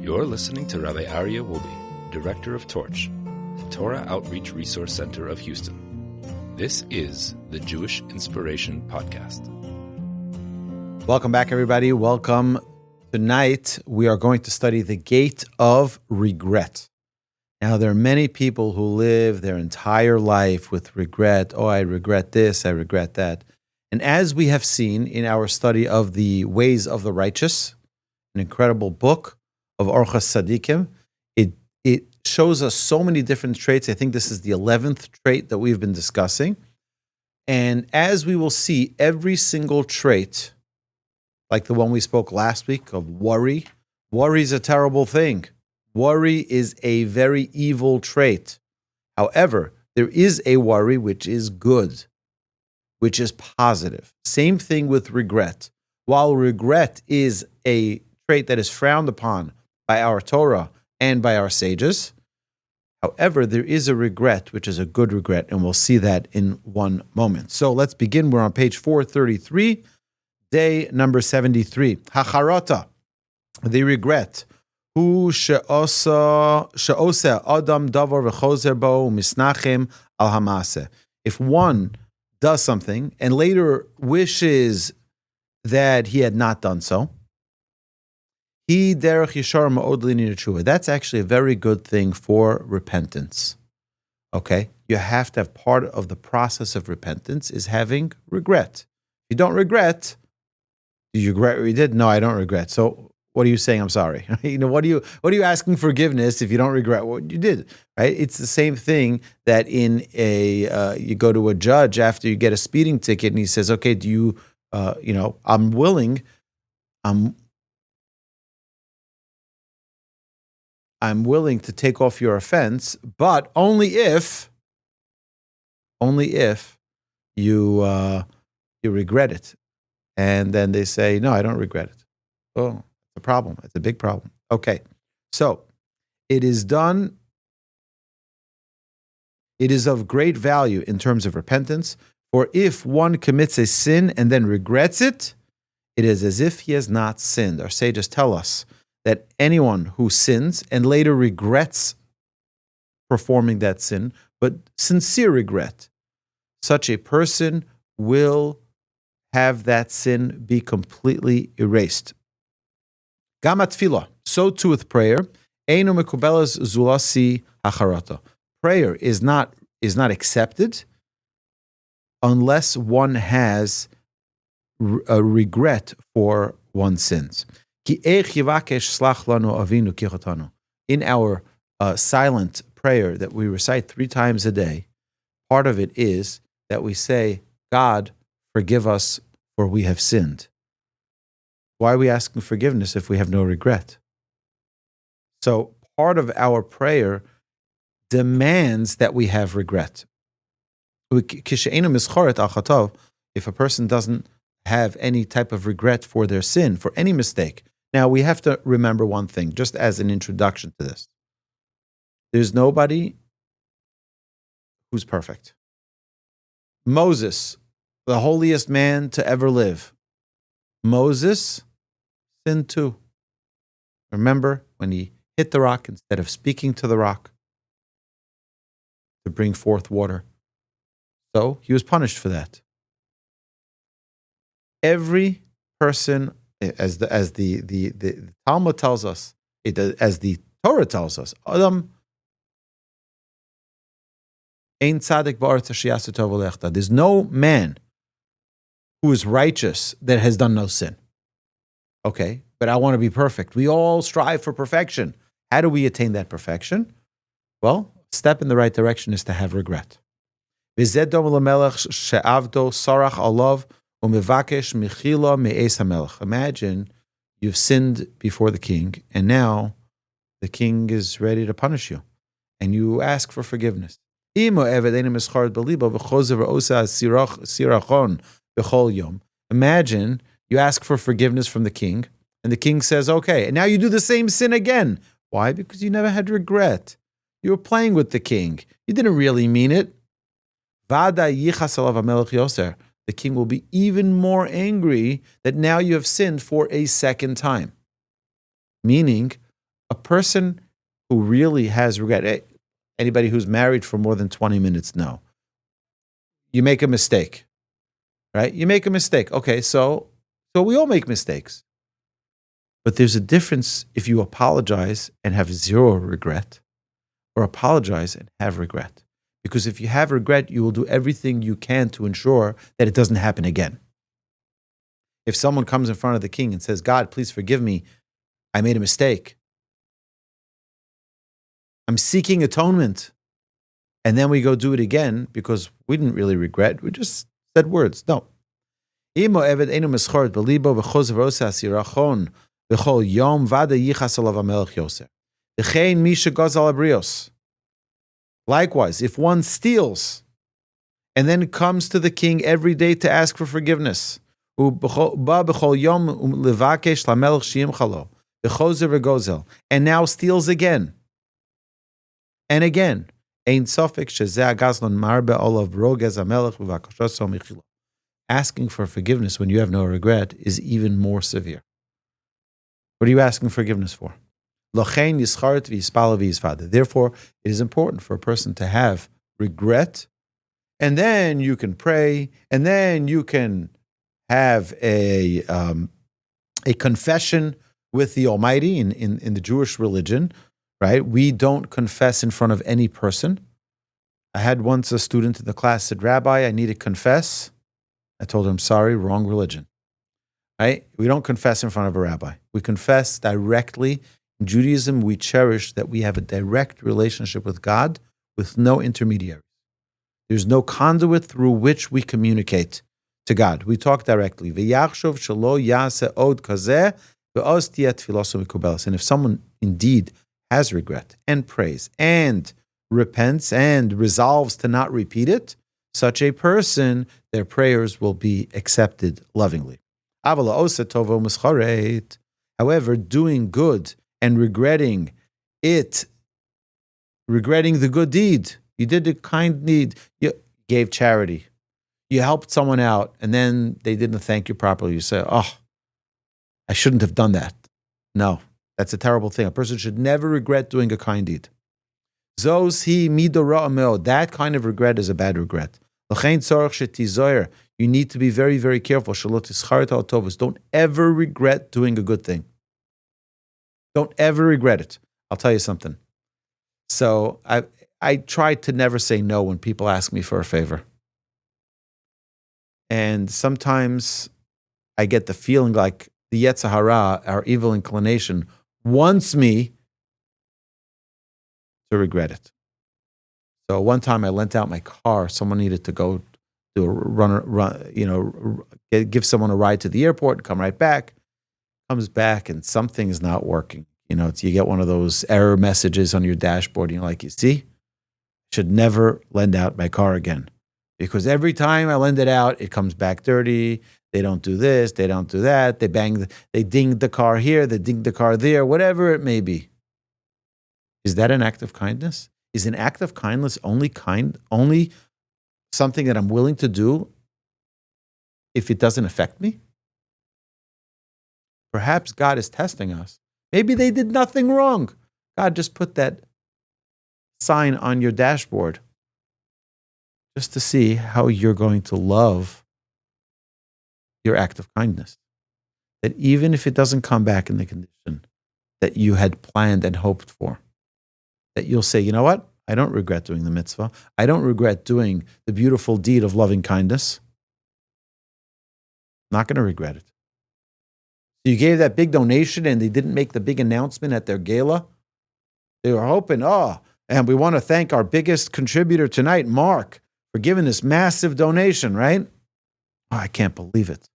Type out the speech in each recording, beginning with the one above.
You're listening to Rabbi Aryeh Wolbe, Director of Torch, the Torah Outreach Resource Center of Houston. This is the Jewish Inspiration Podcast. Welcome back, everybody. Welcome. Tonight, we are going to study the gate of regret. Now, there are many people who live their entire life with regret. Oh, I regret this, I regret that. And as we have seen in our study of the ways of the righteous, an incredible book of Orchos Tzaddikim, it shows us so many different traits. I think this is the 11th trait that we've been discussing. And as we will see, every single trait, like the one we spoke last week of worry is a terrible thing. Worry is a very evil trait. However, there is a worry which is good, which is positive. Same thing with regret. While regret is a trait that is frowned upon by our Torah and by our sages, however, there is a regret which is a good regret, and we'll see that in one moment. So let's begin. We're on page 433, day number 73. Hacharata, the regret. Hu she'osa adam davar v'chozer bo misnachem al hamase. If one does something and later wishes that he had not done so, that's actually a very good thing for repentance. Okay? You have to have part of the process of repentance is having regret. If you don't regret, do you regret what you did? No, I don't regret. So what are you saying? I'm sorry. What are you asking forgiveness if you don't regret what you did? Right? It's the same thing that in you go to a judge after you get a speeding ticket and he says, okay, do you I'm willing to take off your offense, but only if you regret it. And then they say, no, I don't regret it. Oh, it's a problem. It's a big problem. Okay. So it is done. It is of great value in terms of repentance. For if one commits a sin and then regrets it, it is as if he has not sinned. Our sages tell us that anyone who sins and later regrets performing that sin, but sincere regret, such a person will have that sin be completely erased. Gam tefillah, so too with prayer. Eino mekubelas zulasi hacharata. Prayer is not accepted unless one has a regret for one's sins. In our silent prayer that we recite 3 times a day, part of it is that we say, God, forgive us for we have sinned. Why are we asking forgiveness if we have no regret? So part of our prayer demands that we have regret. If a person doesn't have any type of regret for their sin, for any mistake. Now, we have to remember one thing, just as an introduction to this. There's nobody who's perfect. Moses, the holiest man to ever live. Moses sinned too. Remember when he hit the rock instead of speaking to the rock to bring forth water? So he was punished for that. Every person, as the Talmud tells us, as the Torah tells us, Adam ein tzaddik ba'aretz she'yasu tov v'lechta. There's no man who is righteous that has done no sin. Okay, but I want to be perfect. We all strive for perfection. How do we attain that perfection? Well, a step in the right direction is to have regret. V'zeh dom l'melech she'avdo sarach alav. Imagine you've sinned before the king, and now the king is ready to punish you, and you ask for forgiveness. Imagine you ask for forgiveness from the king, and the king says, okay, and now you do the same sin again. Why? Because you never had regret. You were playing with the king. You didn't really mean it. The king will be even more angry that now you have sinned for a second time. Meaning, A person who really has regret, anybody who's married for more than 20 minutes, no. You make a mistake, right? You make a mistake. Okay, so we all make mistakes. But there's a difference if you apologize and have zero regret, or apologize and have regret. Because if you have regret, you will do everything you can to ensure that it doesn't happen again. If someone comes in front of the king and says, God, please forgive me, I made a mistake. I'm seeking atonement. And then we go do it again because we didn't really regret. We just said words. No. Likewise, if one steals and then comes to the king every day to ask for forgiveness, and now steals again and again, asking for forgiveness when you have no regret is even more severe. What are you asking forgiveness for? Therefore, it is important for a person to have regret, and then you can pray, and then you can have a confession with the Almighty in the Jewish religion, right? We don't confess in front of any person. I had once a student in the class said, Rabbi, I need to confess. I told him, sorry, wrong religion. Right? We don't confess in front of a rabbi. We confess directly. In Judaism, we cherish that we have a direct relationship with God with no intermediary. There's no conduit through which we communicate to God. We talk directly. And if someone indeed has regret and prays and repents and resolves to not repeat it, such a person, their prayers will be accepted lovingly. However, doing good and regretting the good deed, you did a kind deed, you gave charity, you helped someone out, and then they didn't thank you properly. You say, oh, I shouldn't have done that. No, that's a terrible thing. A person should never regret doing a kind deed. That kind of regret is a bad regret. You need to be very, very careful. Don't ever regret doing a good thing. Don't ever regret it. I'll tell you something. So I try to never say no when people ask me for a favor. And sometimes I get the feeling like the Yetzer Hara, our evil inclination, wants me to regret it. So one time I lent out my car. Someone needed to go do give someone a ride to the airport and come right back. Comes back and something is not working. You get one of those error messages on your dashboard. And you're like, you see, should never lend out my car again. Because every time I lend it out, it comes back dirty. They don't do this. They don't do that. They ding the car here. They ding the car there, whatever it may be. Is that an act of kindness? Is an act of kindness only something that I'm willing to do if it doesn't affect me? Perhaps God is testing us. Maybe they did nothing wrong. God just put that sign on your dashboard just to see how you're going to love your act of kindness. That even if it doesn't come back in the condition that you had planned and hoped for, that you'll say, you know what? I don't regret doing the mitzvah. I don't regret doing the beautiful deed of loving kindness. Not going to regret it. So you gave that big donation and they didn't make the big announcement at their gala. They were hoping, and we want to thank our biggest contributor tonight, Mark, for giving this massive donation, right? Oh, I can't believe it.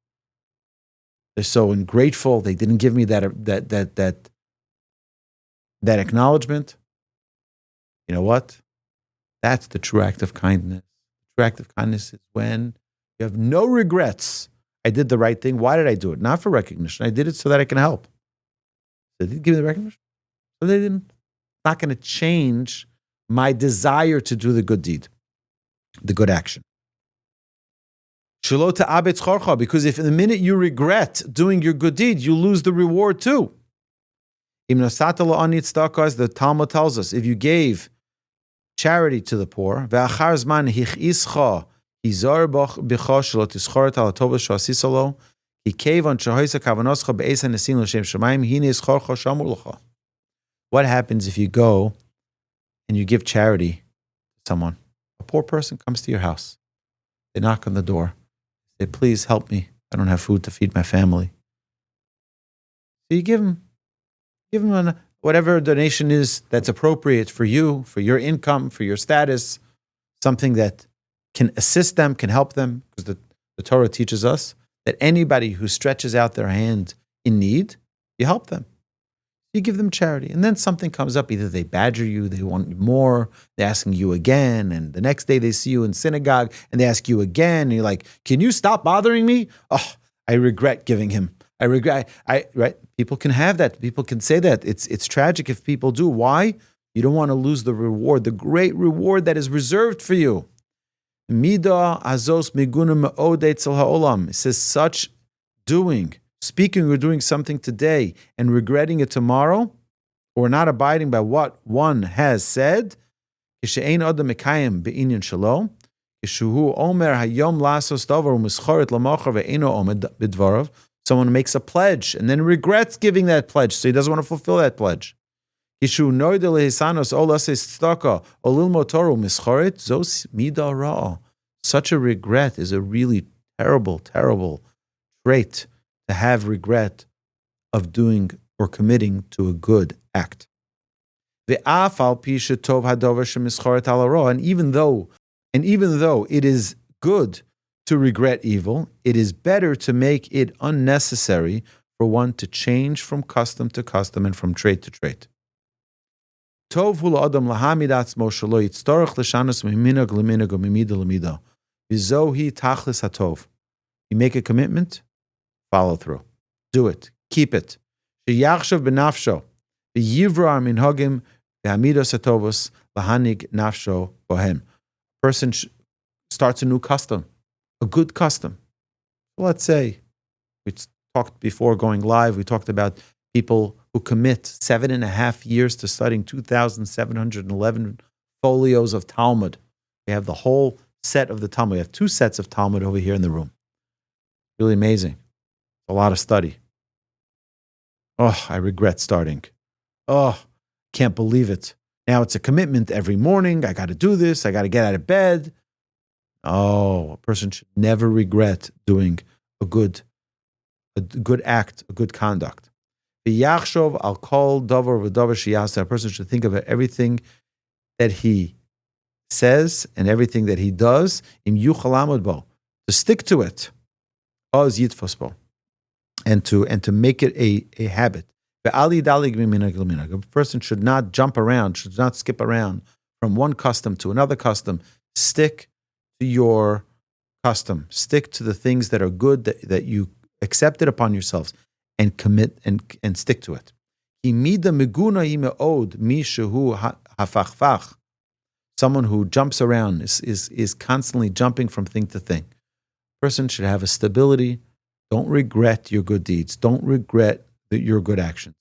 They're so ungrateful. They didn't give me that acknowledgement. You know what? That's the true act of kindness. The true act of kindness is when you have no regrets. I did the right thing. Why did I do it? Not for recognition. I did it so that I can help. So they didn't give me the recognition. So they didn't. Not going to change my desire to do the good deed, the good action. Because if in the minute you regret doing your good deed, you lose the reward too. The Talmud tells us, if you gave charity to the poor, what happens if you go and you give charity to someone? A poor person comes to your house. They knock on the door. Say, please help me. I don't have food to feed my family. So you give them whatever donation is that's appropriate for you, for your income, for your status, something that can assist them, can help them, because the Torah teaches us that anybody who stretches out their hand in need, you help them. You give them charity. And then something comes up. Either they badger you, they want more, they're asking you again. And the next day they see you in synagogue and they ask you again. And you're like, can you stop bothering me? Oh, I regret giving him. Right? People can have that. People can say that. It's tragic if people do. Why? You don't want to lose the reward, the great reward that is reserved for you. Midah azos miguna me'od etzel ha'olam. It says such speaking or doing something today and regretting it tomorrow, or not abiding by what one has said, someone makes a pledge and then regrets giving that pledge, so he doesn't want to fulfill that pledge. Such a regret is a really terrible, terrible trait, to have regret of doing or committing to a good act. And even though it is good to regret evil, it is better to make it unnecessary for one to change from custom to custom and from trait to trait. You make a commitment, follow through. Do it. Keep it. Person starts a new custom, a good custom. Let's say, we talked before going live, we talked about people who commit 7.5 years to studying 2,711 folios of Talmud. We have the whole set of the Talmud. We have 2 sets of Talmud over here in the room. Really amazing. A lot of study. Oh, I regret starting. Oh, can't believe it. Now it's a commitment every morning. I got to do this. I got to get out of bed. Oh, a person should never regret doing a good act, a good conduct. A person should think about everything that he says and everything that he does, to stick to it. And to make it a habit. A person should not jump around, should not skip around from one custom to another custom. Stick to your custom. Stick to the things that are good, that you accepted upon yourselves, and commit and stick to it. Someone who jumps around is constantly jumping from thing to thing. Person should have a stability. Don't regret your good deeds. Don't regret your good actions.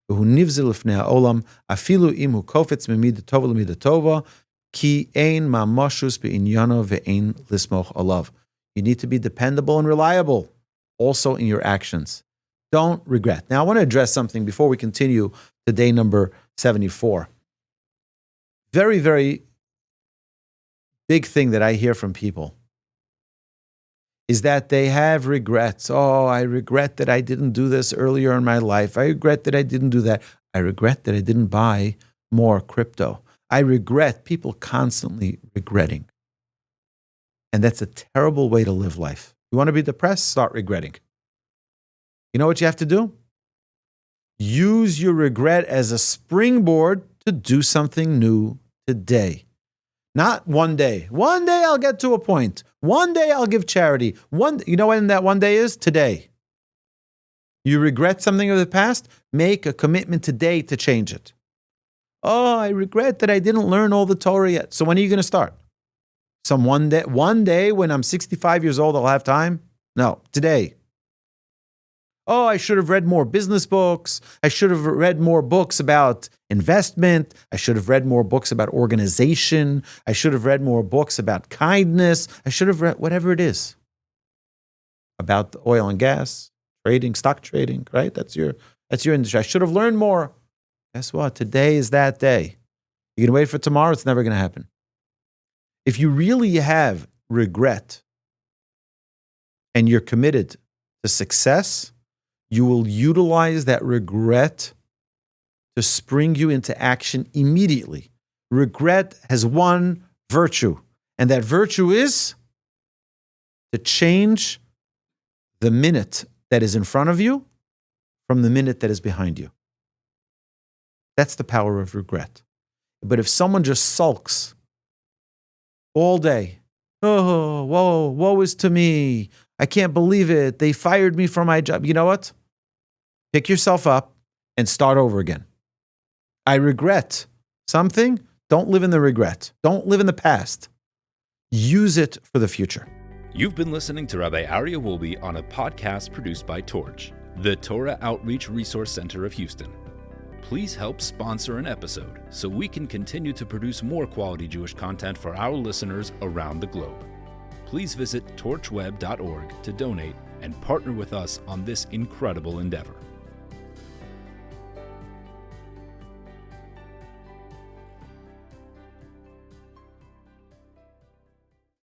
You need to be dependable and reliable also in your actions. Don't regret. Now, I want to address something before we continue to day number 74. Very, very big thing that I hear from people is that they have regrets. Oh, I regret that I didn't do this earlier in my life. I regret that I didn't do that. I regret that I didn't buy more crypto. I regret. People constantly regretting. And that's a terrible way to live life. You want to be depressed? Start regretting. You know what you have to do? Use your regret as a springboard to do something new today. Not one day. One day I'll get to a point. One day I'll give charity. You know when that one day is? Today. You regret something of the past? Make a commitment today to change it. Oh, I regret that I didn't learn all the Torah yet. So when are you going to start? One day when I'm 65 years old, I'll have time? No, today. Oh, I should have read more business books. I should have read more books about investment. I should have read more books about organization. I should have read more books about kindness. I should have read whatever it is about oil and gas, trading, stock trading, right? That's your industry. I should have learned more. Guess what? Today is that day. You're going to wait for tomorrow? It's never going to happen. If you really have regret and you're committed to success, you will utilize that regret to spring you into action immediately. Regret has one virtue, and that virtue is to change the minute that is in front of you from the minute that is behind you. That's the power of regret. But if someone just sulks all day, oh, woe is to me. I can't believe it. They fired me from my job. You know what? Pick yourself up and start over again. I regret something. Don't live in the regret. Don't live in the past. Use it for the future. You've been listening to Rabbi Aryeh Wolbe on a podcast produced by Torch, the Torah Outreach Resource Center of Houston. Please help sponsor an episode so we can continue to produce more quality Jewish content for our listeners around the globe. Please visit torchweb.org to donate and partner with us on this incredible endeavor.